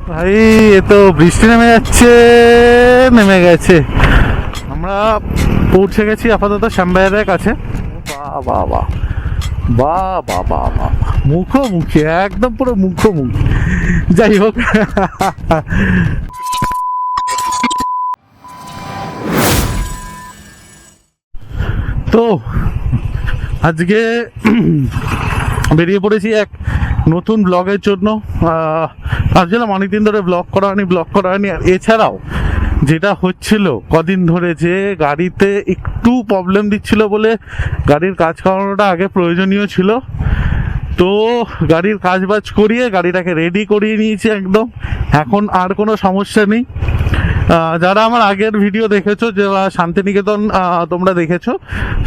ভাই এ তো বৃষ্টি নেমে যাচ্ছে, নেমে গেছে। আমরা পৌঁছে গেছি আপাতত শ্যামবাজারের কাছে। বাহ বাহ বাহ বাহ বাহ বাহ বাহ, মুখোমুখি, একদম পুরো মুখোমুখি। যাই হোক, তো আজকে বেরিয়ে পড়েছি এক নতুন ব্লগের জন্য। ভাবছিলাম অনেকদিন ধরে ব্লগ করা হয়নি। আর এছাড়াও যেটা হচ্ছিল কদিন ধরে, যে গাড়িতে একটু প্রবলেম দিচ্ছিল বলে গাড়ির কাজ করানোটা আগে প্রয়োজনীয় ছিল। তো গাড়ির কাজ বাজ করিয়ে গাড়িটাকে রেডি করিয়ে নিয়েছি একদম। এখন আর কোনো সমস্যা নেই। যারা আমার আগের ভিডিও দেখেছো, যে শান্তিনিকেতন তোমরা দেখেছো,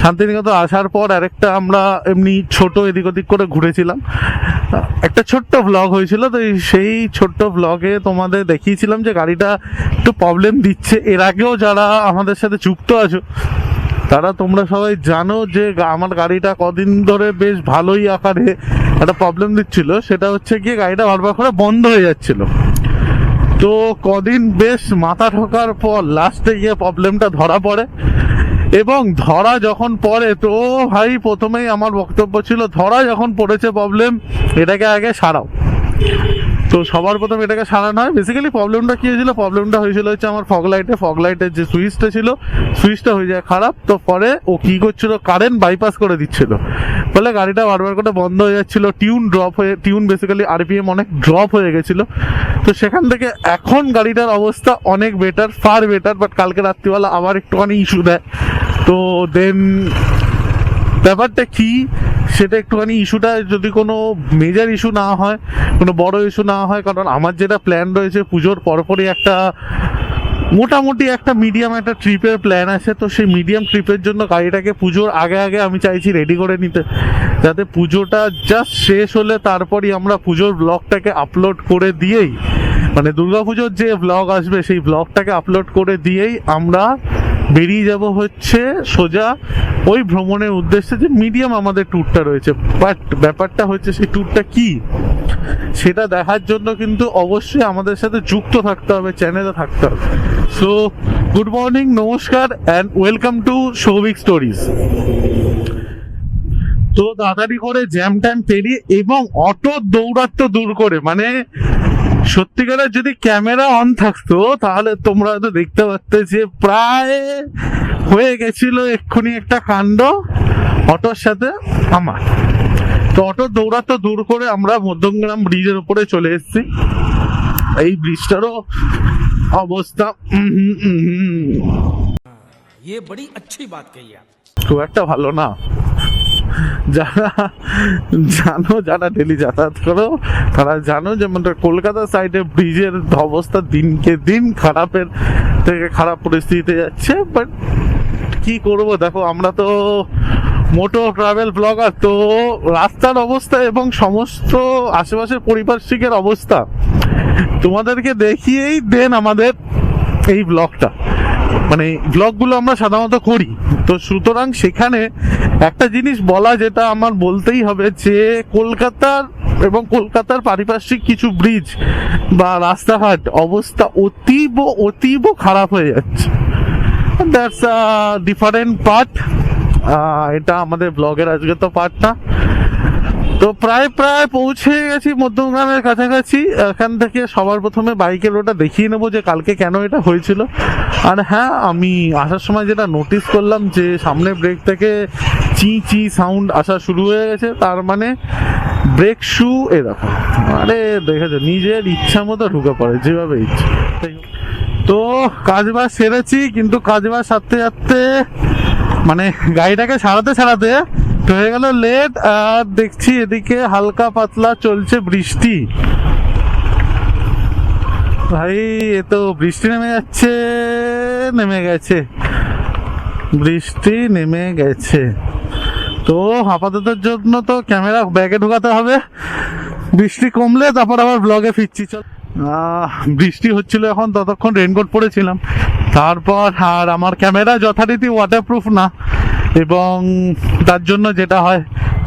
শান্তিনিকেতন আসার পর আরেকটা আমরা এমনি ছোট এদিক ওদিক করে ঘুরেছিলাম, একটা ছোট্ট ব্লগ হয়েছিল। তো সেই ছোট্ট ব্লগে তোমাদের দেখিয়েছিলাম যে গাড়িটা একটু প্রবলেম দিচ্ছে। এর আগেও যারা আমাদের সাথে যুক্ত আছো তারা তোমরা সবাই জানো যে আমার গাড়িটা কদিন ধরে বেশ ভালোই আকারে একটা প্রবলেম দিচ্ছিল। সেটা হচ্ছে গিয়ে গাড়িটা বারবার করে বন্ধ হয়ে যাচ্ছিল। তো কদিন বেশ মাথা ঠোকার পর লাস্টে গিয়ে প্রবলেমটা ধরা পড়ে। এবং ধরা যখন পড়ে, তো ভাই প্রথমেই আমার বক্তব্য ছিল, ধরা যখন পড়েছে প্রবলেম, এটাকে আগে সারাও। তো সবার প্রথম এটাকে সারানো হয়। বেসিক্যালি প্রবলেমটা কি হয়েছিল, প্রবলেমটা হয়েছিল হচ্ছে আমার ফগ লাইটের যে সুইচটা ছিল, সুইচটা হয়ে যায় খারাপ। তো পরে ও কি করছিল, কারেন্ট বাইপাস করে দিচ্ছিল, ফলে গাড়িটা বারবার করে বন্ধ হয়ে যাচ্ছিল। টিউন বেসিক্যালি আরপিএম অনেক ড্রপ হয়ে গেছিল। তো সেখান থেকে এখন গাড়িটার অবস্থা অনেক বেটার, ফার বেটার। বাট কালকে রাত্রিবেলা আবার একটুখানি ইস্যু দেয়। তো দেন ব্যাপারটা কি, সেটা একটুখানি ইস্যুটা যদি কোনো মেজর ইস্যু না হয়, কোনো বড় ইস্যু না হয়, কারণ আমার যেটা প্ল্যান রয়েছে পুজোর পরপরই একটা মোটামুটি একটা মিডিয়াম একটা ট্রিপের প্ল্যান আছে। তো সেই মিডিয়াম ট্রিপের জন্য গাড়িটাকে পুজোর আগে আগে আমি চাইছি রেডি করে নিতে, যাতে পুজোটা জাস্ট শেষ হলে তারপরই আমরা পুজোর ব্লগটাকে আপলোড করে দিয়েই, মানে দুর্গাপুজোর যে ব্লগ আসবে সেই ব্লগটাকে আপলোড করে দিয়েই আমরা বেরিয়ে যাব হচ্ছে সোজা ওই ভ্রমণের উদ্দেশ্যে, যে মিডিয়াম আমাদের ট্যুরটা রয়েছে। বাট ব্যাপারটা হচ্ছে সেই ট্যুরটা কি সেটা দেখার জন্য কিন্তু অবশ্যই আমাদের সাথে যুক্ত থাকতে হবে, চ্যানেলে থাকতে হবে। সো গুড মর্নিং, নমস্কার and welcome to Souvik stories. তো তাড়াতাড়ি করে জ্যাম ট্যাম পেরিয়ে এবং অটো দৌড়াত্ম দূর করে, মানে সত্যিকারের যদি ক্যামেরা অন থাকতো তাহলে তোমরা হয়তো দেখতে পারতে যে প্রায় হয়ে গেছিল এক্ষুনি একটা কাণ্ড অটোর সাথে আমার। তো অটো দৌড়াত্ম দূর করে আমরা মধ্যমগ্রাম ব্রিজের উপরে চলে এসেছি। এই ব্রিজটারও অবস্থা খুব একটা ভালো না। যারা জানো, যারা ডেলি যাতায়াত করো তারা জানো যে মানে কলকাতা সাইডে ব্রিজের অবস্থা দিনকে দিন খারাপের থেকে খারাপ পরিস্থিতিতে যাচ্ছে। বাট কি করবো, দেখো আমরা তো মোটো ট্রাভেল ব্লগার, তো রাস্তার অবস্থা এবং সমস্ত আশেপাশের পারিপার্শ্বিকের অবস্থা তোমাদেরকে দেখিয়েই দেন আমাদের এই ব্লগটা, মানে ব্লগগুলো আমরা সাধারণত করি। তো সুতরাং সেখানে একটা জিনিস বলা যেটা আমার বলতেই হবে, যে কলকাতার এবং কলকাতার পারিপার্শ্বিক কিছু ব্রিজ বা রাস্তাঘাট অবস্থা অতীব খারাপ হয়ে যাচ্ছে। That's a different part. এটা আমাদের ব্লগের আজকে তো পার্ট না। তো প্রায় পৌঁছে গেছি মধ্যমগ্রামের কাছাকাছি। এখান থেকে সবার প্রথমে বাইকের ওটা দেখিয়ে নেবো যে কালকে কেন এটা হয়েছিল। আর হ্যাঁ, আমি আসার সময় যেটা নোটিস করলাম যে সামনে ব্রেক থেকে চি সাউন্ড আসা শুরু হয়ে গেছে, তার মানে ব্রেক শু এরকম, আরে দেখেছো নিজের ইচ্ছা মতো ঢুকে পড়ে যেভাবে ইচ্ছা। তো কাজবাজ সেরেছি, কিন্তু কাজবাজ সারতে মানে গাড়িটাকে সারাতে হয়ে গেল লেট। আর দেখছি এদিকে হালকা পাতলা চলছে বৃষ্টি। ভাই এ তো বৃষ্টি নেমে গেছে, বৃষ্টি নেমে গেছে। তো আপাততের জন্য তো ক্যামেরা ব্যাগে ঢোকাতে হবে, বৃষ্টি কমলে তারপর আবার ব্লগে ফিরছি। চল, বৃষ্টি হচ্ছিল এখন, ততক্ষণ রেনকোট পরেছিলাম। তারপর আর আমার ক্যামেরা যথারীতি ওয়াটারপ্রুফ না, এবং তার জন্য যেটা হয়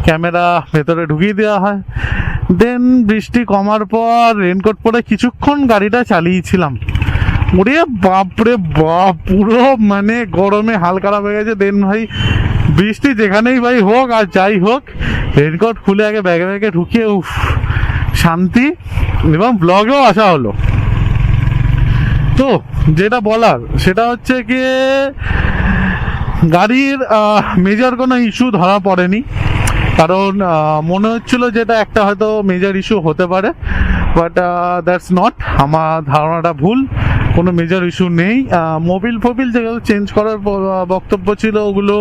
ক্যামেরা ভেতরে ঢুকিয়ে দেওয়া হয়, দেন বৃষ্টি কমার পর রেনকোট পরে কিছুক্ষণ গাড়িটা চালিয়েছিলাম, ওরে বাপরে বাপ, পুরো মানে গরমে হাল খারাপ হয়ে গেছে। দেন ভাই বৃষ্টি যেখানেই ভাই হোক আর যাই হোক, রেনকোট খুলে আগে ব্যাগে ব্যাগে ঢুকিয়ে উফ শান্তি, এবং ব্লগেও আসা হলো। তো যেটা বলার সেটা হচ্ছে কি, গাড়ির মেজর কোনো ইস্যু ধরা পড়েনি, কারণ মনে হচ্ছিল যেটা একটা হয়তো মেজর ইস্যু হতে পারে, বাট দ্যাটস নট, আমার ধারণাটা ভুল, কোনো মেজর ইস্যু নেই। মোবিল ফোবিল যেগুলো চেঞ্জ করার বক্তব্য ছিল ওগুলো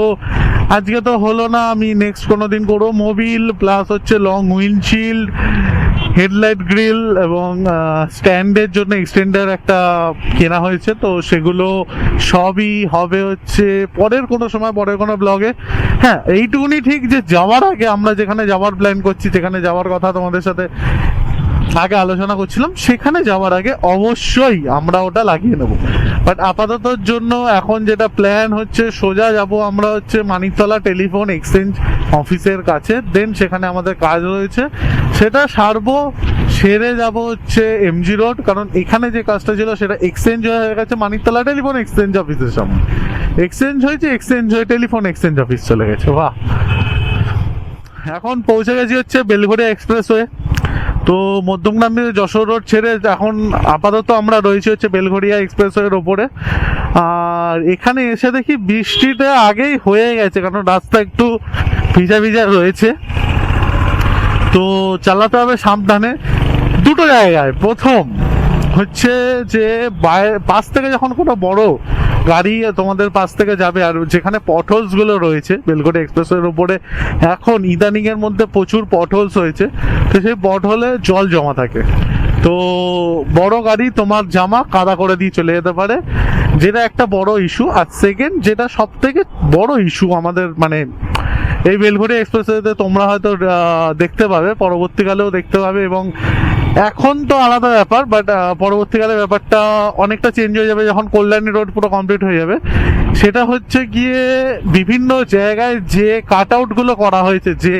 আজকে তো হলো না, আমি নেক্সট কোনো দিন করবো। মোবিল প্লাস হচ্ছে লং উইন্ডশিল্ড, হেডলাইট গ্রিল এবং স্ট্যান্ডের জন্য এক্সটেন্ডার একটা কেনা হয়েছে, তো সেগুলো সবই হবে হচ্ছে পরের কোনো সময়, পরের কোনো ব্লগে। হ্যাঁ এইটুকুনি ঠিক যে যাওয়ার আগে আমরা যেখানে যাওয়ার প্ল্যান করছি, যেখানে যাওয়ার কথা তোমাদের সাথে আগে আলোচনা করছিলাম, সেখানে যাওয়ার আগে অবশ্যই আমরা ওটা লাগিয়ে নেব। বাট আপাততর জন্য এখন যেটা প্ল্যান হচ্ছে, সোজা যাব আমরা হচ্ছে মানিকতলা টেলিফোন এক্সচেঞ্জ অফিসের কাছে, দেন সেখানে আমাদের কাজ রয়েছে সেটা সারবো, সেরে যাব হচ্ছে এমজি রোড, কারণ এখানে যে কাজটা ছিল সেটা এক্সচেঞ্জ হয়ে গেছে মানিকতলা টেলিফোন এক্সচেঞ্জ অফিসের সামনে, এক্সচেঞ্জ হয়েছে, এক্সচেঞ্জ হয়ে টেলিফোন এক্সচেঞ্জ অফিস চলে গেছে। বাহ, এখন পৌঁছে গেছি হচ্ছে বেলঘড়িয়া এক্সপ্রেসওয়ে। তো মধ্যমগ্রাম থেকে যশোর রোড ছেড়ে এখন আপাতত আমরা রয়েছি হচ্ছে বেলঘড়িয়া এক্সপ্রেসওয়ের ওপরে। আর এখানে এসে দেখি বৃষ্টিটা আগেই হয়ে গেছে, কারণ রাস্তা একটু ভিজা ভিজা রয়েছে, তো চালাতে হবে সাবধানে। দুটো জায়গায়, প্রথম হচ্ছে যে পাশ থেকে যখন কোনো বড় গাড়ি তোমাদের পাশ থেকে যাবে, আর যেখানে পটহোলস গুলো রয়েছে বেলঘড়িয়া এক্সপ্রেসওয়ের উপরে, এখন ইদানিং এর মধ্যে প্রচুর পটহোলস হয়েছে, তো সেই পটহোলে জল জমা থাকে, তো বড় গাড়ি তোমার জামা কাদা করে দিয়ে চলে যেতে পারে, যেটা একটা বড় ইস্যু। আর সেকেন্ড যেটা সব থেকে বড় ইস্যু আমাদের মানে এই বেলঘড়িয়া এক্সপ্রেসওয়েতে তোমরা হয়তো দেখতে পাবে, পরবর্তীকালেও দেখতে পাবে, এবং এখন তো আলাদা ব্যাপার, বাট পরবর্তীকালে ব্যাপারটা অনেকটা চেঞ্জ হয়ে যাবে যখন কল্যাণী রোড পুরো কমপ্লিট হয়ে যাবে। সেটা হচ্ছে গিয়ে বিভিন্ন জায়গায় যে কাট আউট গুলো করা হয়েছে, যে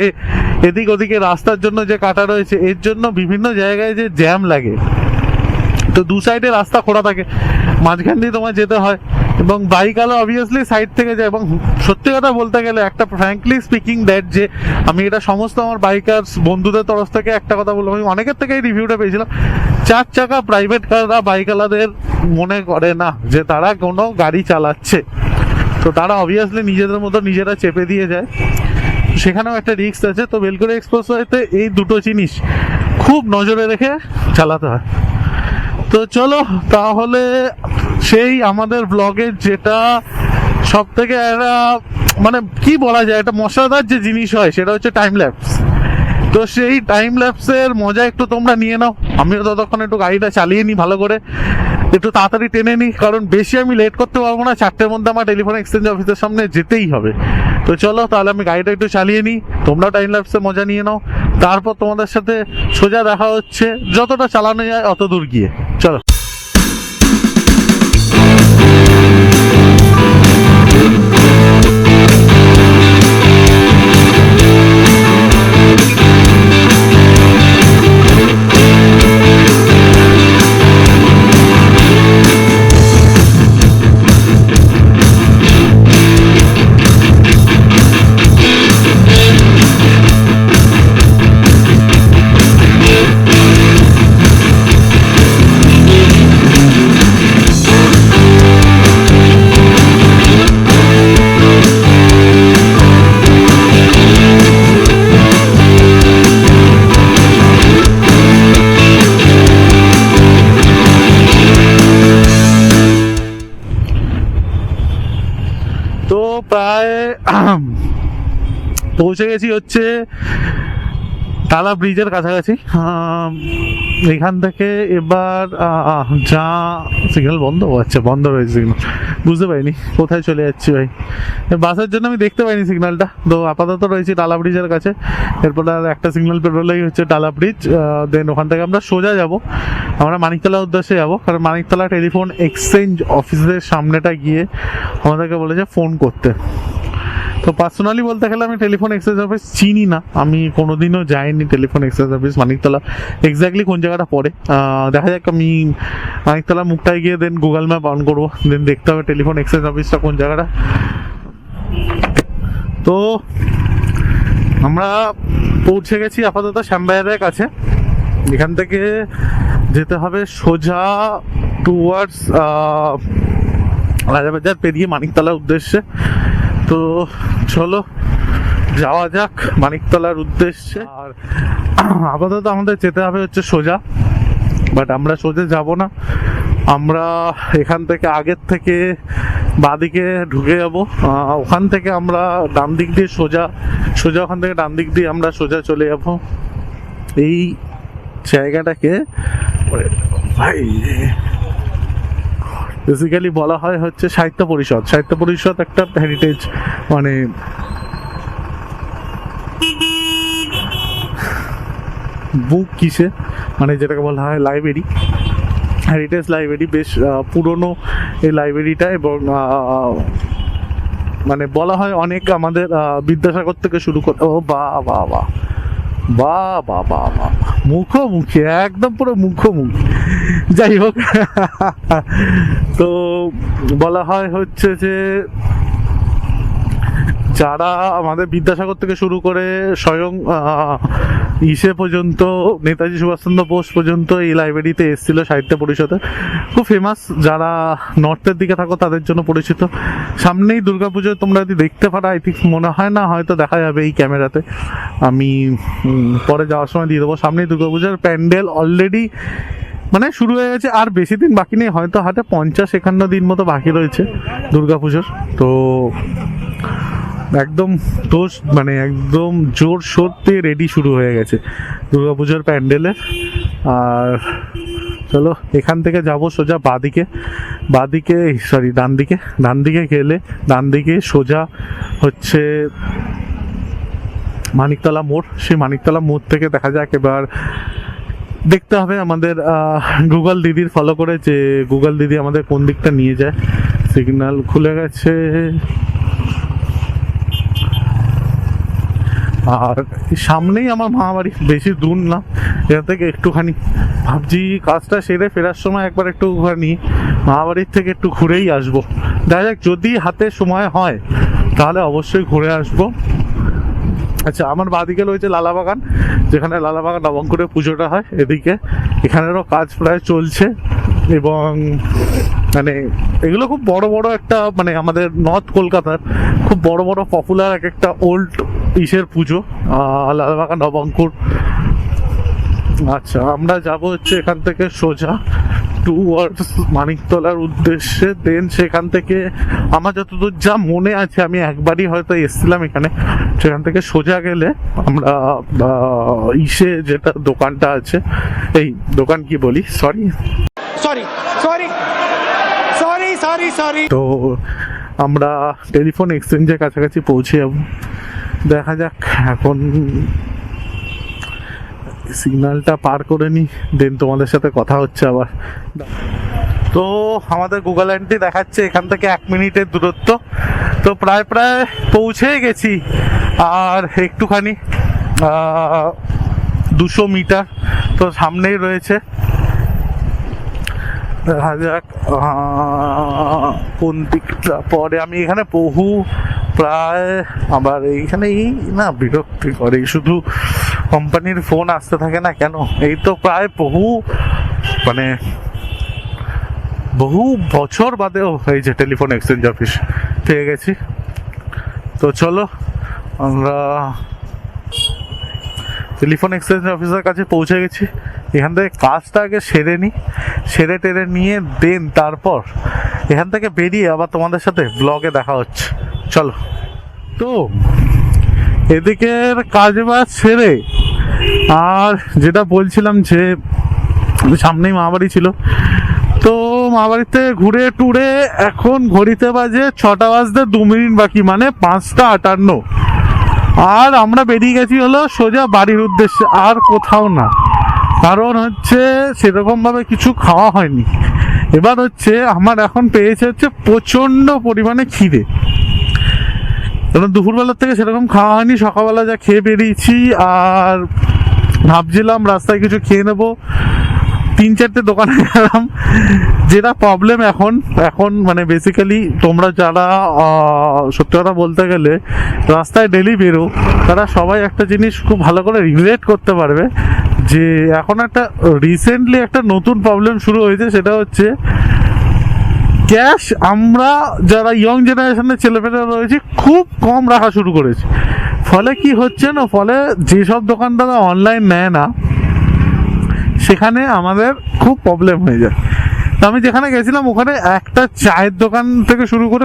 এদিক ওদিকে রাস্তার জন্য যে কাটা রয়েছে, এর জন্য বিভিন্ন জায়গায় যে জ্যাম লাগে, তো দু সাইডে রাস্তা খোলা থাকে, মাঝখান দিয়ে তোমার যেতে হয়, এবং বাইক আলো অবভিয়াসলি সাইড থেকে যায়। এবং সত্যি কথা বলতে গেলে একটা ফ্র্যাঙ্কলি স্পিকিং দ্যাট, যে আমি এটা সমস্ত আমার বাইকার বন্ধুদের তরফ থেকে একটা কথা বলবো, আমি অনেকের থেকে এই রিভিউটা পেয়েছিলাম, 4 চাকা প্রাইভেট কাররা বাইকওয়ালাদের মনে করে না যে তারা কোনো গাড়ি চালাচ্ছে, তো তারা অবভিয়াসলি নিজেদের মতো নিজেরা চেপে দিয়ে যায়, সেখানেও একটা রিস্ক আছে। তো বেলঘড়িয়া এক্সপ্রেসওয়েতে এই দুটো জিনিস খুব নজরে রেখে চালাতে হয়। তো চলো তাহলে সেই আমাদের ব্লগের যেটা সব থেকে একটা মানে কি বলা যায়, একটা মশলাদার যে জিনিস হয় সেটা হচ্ছে টাইম ল্যাপস। তো সেই টাইম ল্যাপসের মজা একটু তোমরা নিয়ে নাও, আমিও ততক্ষণ একটু গাড়িটা চালিয়ে নিই ভালো করে, একটু তাড়াতাড়ি টেনে নিই, কারণ বেশি আমি লেট করতে পারবো না, 4টের মধ্যে আমার টেলিফোন এক্সচেঞ্জ অফিসের সামনে যেতেই হবে। তো চলো তাহলে আমি গাড়িটা একটু চালিয়ে নিই, তোমরা টাইম ল্যাপসের মজা নিয়ে নাও, তারপর তোমাদের সাথে সোজা দেখা হচ্ছে যতটা চালানো যায় অত দূর গিয়ে। চলো। প্রায় পৌঁছে গেছি হচ্ছে টালা ব্রিজের কাছাকাছি। এখান থেকে এবার যা সিগন্যাল বন্ধ, আচ্ছা বন্ধ রয়েছে সিগন্যাল, বুঝতে পারিনি কোথায় চলে যাচ্ছি ভাই, বাসের জন্য আমি দেখতে পাইনি সিগন্যালটা। তো আপাতত রয়েছি টালা ব্রিজের কাছে, এরপর আর একটা সিগন্যাল পেরোলেই হচ্ছে টালা ব্রিজ, দেন ওখান থেকে আমরা সোজা যাব, আমরা মানিকতলার উদ্দেশ্যে যাবো, কারণ মানিকতলা টেলিফোন এক্সচেঞ্জ অফিসের সামনেটা গিয়ে আমাদেরকে বলেছে ফোন করতে। তো পার্সোনালি বলতে গেলে আমি টেলিফোন এক্সচেঞ্জ অফিস চিনি না, আমি কোনোদিনও যাইনি telephone exchange office Maniktala exactly কোন জায়গাটা পড়ে। দেখা যাক, আমি মানিকতলা মুখটায় গিয়ে দেন গুগল ম্যাপ অন করবো, দেন দেখতে হবে টেলিফোন এক্সচেঞ্জ অফিসটা কোন জায়গাটা। তো আমরা পৌঁছে গেছি আপাতত শ্যামবাজারের কাছে। এখান থেকে যেতে হবে সোজা টুয়ার্ডস রাজাবাজার পেরিয়ে মানিকতলার উদ্দেশ্যে। তো চলো যাওয়া যাক মানিকতলার উদ্দেশ্যে। আর আপাতত আমাদের যেতে হবে হচ্ছে সোজা, বাট আমরা সোজা যাব না, আমরা এখান থেকে আগের থেকে বাঁদিকে ঢুকে যাব, ওখান থেকে আমরা ডান দিক দিয়ে সোজা ওখান থেকে ডান দিক দিয়ে আমরা সোজা চলে যাব এই জায়গাটাকে। ভাই বেসিক্যালি বলা হয় হচ্ছে সাহিত্য পরিষদ একটা হেরিটেজ, মানে বুক কিসে, মানে যেটাকে বলা হয় লাইব্রেরি, হেরিটেজ লাইব্রেরি। বেশ পুরনো এই লাইব্রেরিটা, এবং মানে বলা হয় অনেক আমাদের বিদ্যাসাগর থেকে শুরু করে, ও বা বা বা বা বা বা বা মুখোমুখি, একদম পুরো মুখোমুখি। যাই হোক, তো বলা হয় হচ্ছে যে যারা আমাদের বিদ্যাসাগর থেকে শুরু করে স্বয়ং ইসে পর্যন্ত, নেতাজি সুভাষচন্দ্র বোস পর্যন্ত এই লাইব্রেরিতে এসেছিল সাহিত্য পরিষদে, খুব ফেমাস। যারা নর্থের দিকে থাকো তাদের জন্য পরিচিত। সামনেই দুর্গাপুজো, তোমরা যদি দেখতে পারো, আই থিঙ্ক মনে হয় না, হয়তো দেখা যাবে এই ক্যামেরাতে, আমি পরে যাওয়ার সময় দিয়ে দেবো। সামনেই দুর্গাপুজোর প্যান্ডেল অলরেডি মানে শুরু হয়ে গেছে, আর বেশি দিন বাকি নেই, হয়তো হাতে 50-51 দিন মতো বাকি রয়েছে দুর্গাপুজোর। তো একদম দোষ, মানে একদম জোর শোরতে রেডি শুরু হয়ে গেছে দুর্গাপুজোর প্যান্ডেলের। আর চলো এখান থেকে যাব সোজা বাঁদিকে সরি ডান দিকে গেলে, ডান দিকে সোজা হচ্ছে মানিকতলা মোড়। সেই মানিকতলা মোড় থেকে দেখা যাক, এবার দেখতে হবে আমাদের গুগল দিদির ফলো করে, যে গুগল দিদি আমাদের কোন দিকটা নিয়ে যায়। সিগন্যাল খুলে গেছে, আর সামনেই আমার মামাবাড়ি, বেশি দূর না এখান থেকে, একটুখানি ভাবছি কাজটা সেরে ফেরার সময় একবার একটুখানি মামাবাড়ির থেকে একটু ঘুরেই আসবো। দেখা যাক, যদি হাতে সময় হয় তাহলে অবশ্যই ঘুরে আসবো। আচ্ছা, আমার বাঁদিকে রয়েছে লালাবাগান, যেখানে লালাবাগান নবঙ্কুরের পুজোটা হয়। এদিকে এখানেরও কাজ প্রায় চলছে, এবং মানে এগুলো খুব বড় বড় একটা, মানে আমাদের নর্থ কলকাতার খুব বড় বড় পপুলার এক একটা ওল্ড ইসের পুজো, লালবাগান নবঙ্কুর। আচ্ছা, আমরা যাব হচ্ছে এখান থেকে সোজা টুয়ার্ডস মানিকতলার উদ্দেশ্যে। দেন সেখান থেকে আমার যতদূর যা মনে আছে, আমি একবারই হয়তো এসেছিলাম এখানে, সেখান থেকে সোজা গেলে আমরা ইসে যেটা দোকানটা আছে, এই দোকান কি বলি, সরি, তো আমরা টেলিফোন এক্সচেঞ্জের কাছাকাছি পৌঁছে যাব। দেখা যাক, এখন সিগন্যালটা পার করে নি, দেন তোমাদের সাথে কথা হচ্ছে আবার। তো আমাদের গুগল আন্টি দেখাচ্ছে এখান থেকে 1 মিনিটের দূরত্ব, তো প্রায় পৌঁছে গেছি। আর একটুখানি 200 মিটার তো সামনেই রয়েছে। দেখা যাক কোন দিকটা পরে। আমি এখানে প্রায় আবার এইখানে না বিরক্তি করে, শুধু কোম্পানির ফোন আসতে থাকে না কেন। এই তো প্রায় বহু বছর বাদেও এই যে টেলিফোন এক্সচেঞ্জ অফিস পেয়ে গেছি। তো চলো আমরা টেলিফোন এক্সচেঞ্জ অফিসের কাছে পৌঁছে গেছি। এখান থেকে কাজটা আগে সেরে টেরে নিয়ে দেন তারপর এখান থেকে বেরিয়ে আবার তোমাদের সাথে ব্লগে দেখা হচ্ছে। চলো। তো এদিকের কাজ বাজ সেরে, আর যেটা বলছিলাম যে সামনেই মামাবাড়ি ছিল, তো মামাবাড়িতে ঘুরে টুরে এখন ঘড়িতে বাজে 6টা বাজতে 2 মিনিট বাকি, মানে 5টা 58। আর আমরা বেরিয়ে গেছি হলো সোজা বাড়ির উদ্দেশ্যে, আর কোথাও না। কারণ হচ্ছে সেরকম ভাবে কিছু খাওয়া হয়নি। এবার হচ্ছে আমার এখন পেয়েছে হচ্ছে প্রচন্ড পরিমাণে খিদে। কারণ দুপুরবেলার থেকে সেরকম খাওয়া হয়নি, সকালবেলা যা খেয়ে বেরিয়েছি। আর ভাবছিলাম রাস্তায় কিছু খেয়ে নেবো, 3-4টে দোকানে গেলাম। যেটা প্রবলেম এখন এখন মানে বেসিক্যালি তোমরা যারা সত্যি কথা বলতে গেলে রাস্তায় ডেলি বেরো, তারা সবাই একটা জিনিস খুব ভালো করে রিলেট করতে পারবে যে এখন একটা রিসেন্টলি একটা নতুন প্রবলেম শুরু হয়েছে, সেটা হচ্ছে ক্যাশ আমরা যারা ইয়ং জেনারেশনের ছেলেমেয়েরা রয়েছে খুব কম রাখা শুরু করেছে। ফলে কি হচ্ছে না, ফলে যেসব দোকানদাররা অনলাইন নেয় না সেখানে আমাদের খুব প্রবলেম হয়ে যায়। তো আমি যেখানে গেছিলাম ওখানে একটা চায়ের দোকান থেকে শুরু করে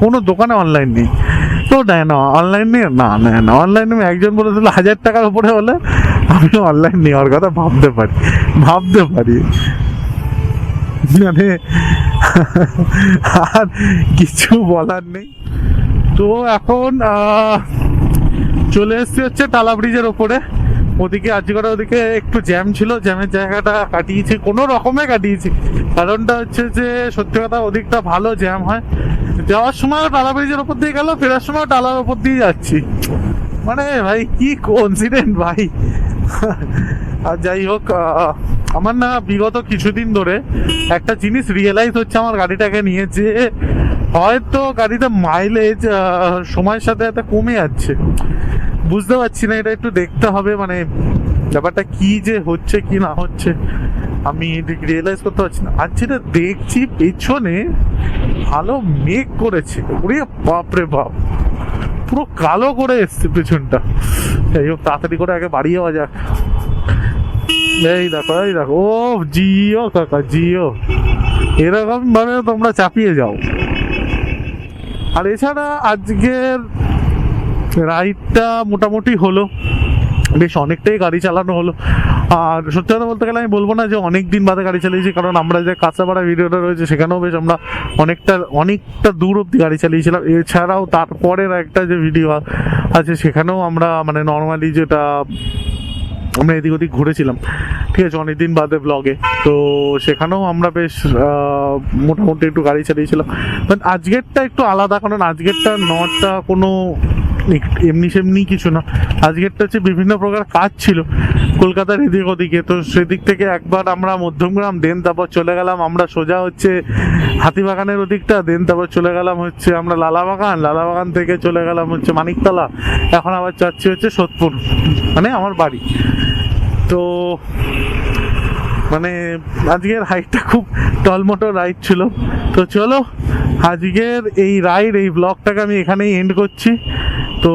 কোনো দোকানে অনলাইন নেই। তো নেয় না অনলাইন নিয়ে, না নেয় না অনলাইন। আমি একজন বলেছিল 1000 টাকার উপরে হলে আমি অনলাইন নেওয়ার কথা ভাবতে পারি মানে আর কিছু বলার নেই। তো এখন চলে এসছি হচ্ছে টালা ব্রিজের ওপরে। ওদিকে আজকে ওদিকে একটু জ্যাম ছিল, জ্যামের জায়গাটা কাটিয়েছি, কোনো রকমে কাটিয়েছি। কারণটা হচ্ছে যে সত্যি কথা ওদিকটা ভালো জ্যাম হয়। যাওয়ার সময় টালা ব্রিজের ওপর দিয়ে গেল, ফেরার সময় টালার ওপর দিয়ে যাচ্ছি। মানে ভাই কি কোইন্সিডেন্ট ভাই। আর যাই হোক, আমার না বিগত কিছুদিন ধরে একটা জিনিস রিয়েলাইজ হচ্ছে আমার গাড়িটাকে নিয়ে, যে হয়তো গাড়িতে মাইলেজ সময়ের সাথে সাথে কমে যাচ্ছে। বুঝতে পারছি না, এটা একটু দেখতে হবে, মানে ব্যাপারটা কি যে হচ্ছে কি না হচ্ছে আমি রিয়েলাইজ করতে পারছি না। আর যেটা দেখছি পেছনে ভালো মেঘ করেছে, ওরে বাপরে বাপ, পুরো কালো করে এসছে পেছনটা। যাই হোক তাড়াতাড়ি করে আগে বাড়ি যাওয়া যাক। এই দেখো ও জিও কাকা জিও, এরকম ভাবে তোমরা চাপিয়ে যাও। আর এছাড়া আজকের রাইডটা মোটামুটি হলো, বেশ অনেকটাই গাড়ি চালানো হলো। আর সত্যি কথা বলতে গেলে আমি বলবো না যে অনেক দিন বাদে গাড়ি চালিয়েছি, কারণ আমরা যে কাঁচাপাড়া ভিডিওটা রয়েছে সেখানেও বেশ আমরা অনেকটা দূর অব্দি গাড়ি চালিয়েছিলাম। এছাড়াও তারপরের একটা যে ভিডিও আছে সেখানেও আমরা মানে নর্মালি যেটা আমরা এদিক ওদিক ঘুরেছিলাম, ঠিক আছে, অনেকদিন বাদে ব্লগে। তো সেখানেও আমরা বেশ মোটামুটি একটু গাড়ি চালিয়েছিলাম। বাট আজকেরটা একটু আলাদা, কারণ আজকেরটা নটটা কোনো এমনি সেমনি কিছু না। আজকেরটা হচ্ছে বিভিন্ন প্রকার কাজ ছিল কলকাতার এদিক ওদিকে। তো সেদিক থেকে একবার আমরা মধ্যমগ্রাম, দেন তারপর চলে গেলাম আমরা সোজা হচ্ছে হাতিবাগানের ওদিকটা, দেন তারপর চলে গেলাম হচ্ছে আমরা লালাবাগান থেকে চলে গেলাম হচ্ছে মানিকতলা, এখন আবার যাচ্ছি হচ্ছে সোদপুর, মানে আমার বাড়ি। তো মানে আজকের রাইডটা খুব টলমটো রাইড ছিল। তো চলো আজকের এই ব্লগটাকে আমি এখানেই এন্ড করছি। তো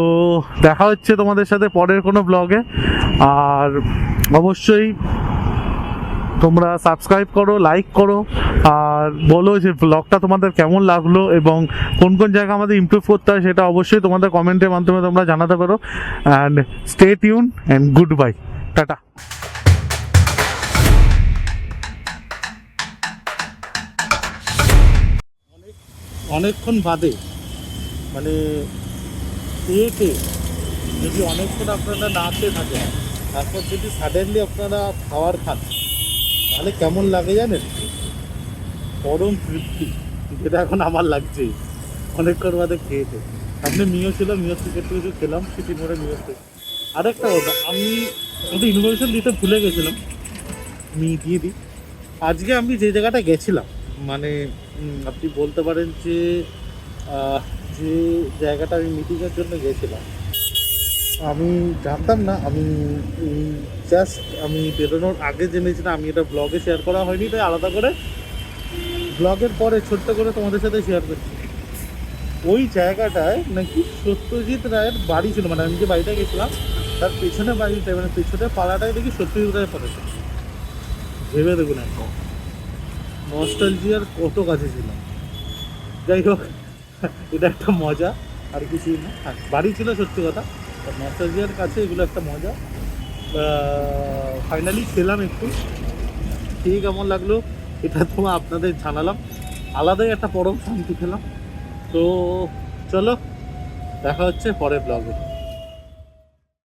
দেখা হচ্ছে তোমাদের সাথে পরের কোনো ব্লগে। আর অবশ্যই তোমরা সাবস্ক্রাইব করো, লাইক করো, আর বলো যে ব্লগটা তোমাদের কেমন লাগলো এবং কোন কোন জায়গা আমাদের ইমপ্রুভ করতে হয় সেটা অবশ্যই তোমাদের কমেন্টের মাধ্যমে তোমরা জানাতে পারো। And stay tune and good bye, tata. অনেকক্ষণ বাদে মানে খেয়ে যদি অনেকক্ষণ আপনারা না খেয়ে থাকেন, তারপর যদি সাডেনলি আপনারা খাবার খান তাহলে কেমন লাগে জানেন? পরম তৃপ্তি, যেটা এখন আমার লাগছে অনেকক্ষণ বাদে খেয়েছে। সামনে মিও ছিল, মিও থেকে একটু কিছু খেলাম, সিটি মোড়ে মিও থেকে। আরেকটা কথা, আমি একটু ইনফরমেশন দিতে ভুলে গেছিলাম, আমি দিয়ে দিই। আজকে আমি যে জায়গাটা গেছিলাম, মানে আপনি বলতে পারেন যে যে জায়গাটা আমি মিটিংয়ের জন্য গেছিলাম, আমি জানতাম না। আমি আমি বেরোনোর আগে জেনেছিলাম। আমি এটা ব্লগে শেয়ার করা হয়নি, তাই আলাদা করে ব্লগের পরে ছোট্ট করে তোমাদের সাথে শেয়ার করছি। ওই জায়গাটায় নাকি সত্যজিৎ রায়ের বাড়ি ছিল, মানে আমি যে বাড়িটা গেছিলাম তার পেছনে বাড়িটা, মানে পেছনের পাড়াটায় দেখি সত্যজিৎ রায়ের পড়েছে। ভেবে দেখুন একদম নস্টালজিয়ার কত কাছে ছিলাম। যাই হোক, এটা একটা মজা, আর কিছুই না। বাড়ি ছিল সত্যি কথা, নস্টালজিয়ার কাছে এগুলো একটা মজা। ফাইনালি খেলাম একটু, খেয়ে কেমন লাগলো এটা তো আপনাদের জানালাম। আলাদাই একটা পরম শান্তি খেলাম। তো চলো দেখা হচ্ছে পরের ব্লগে।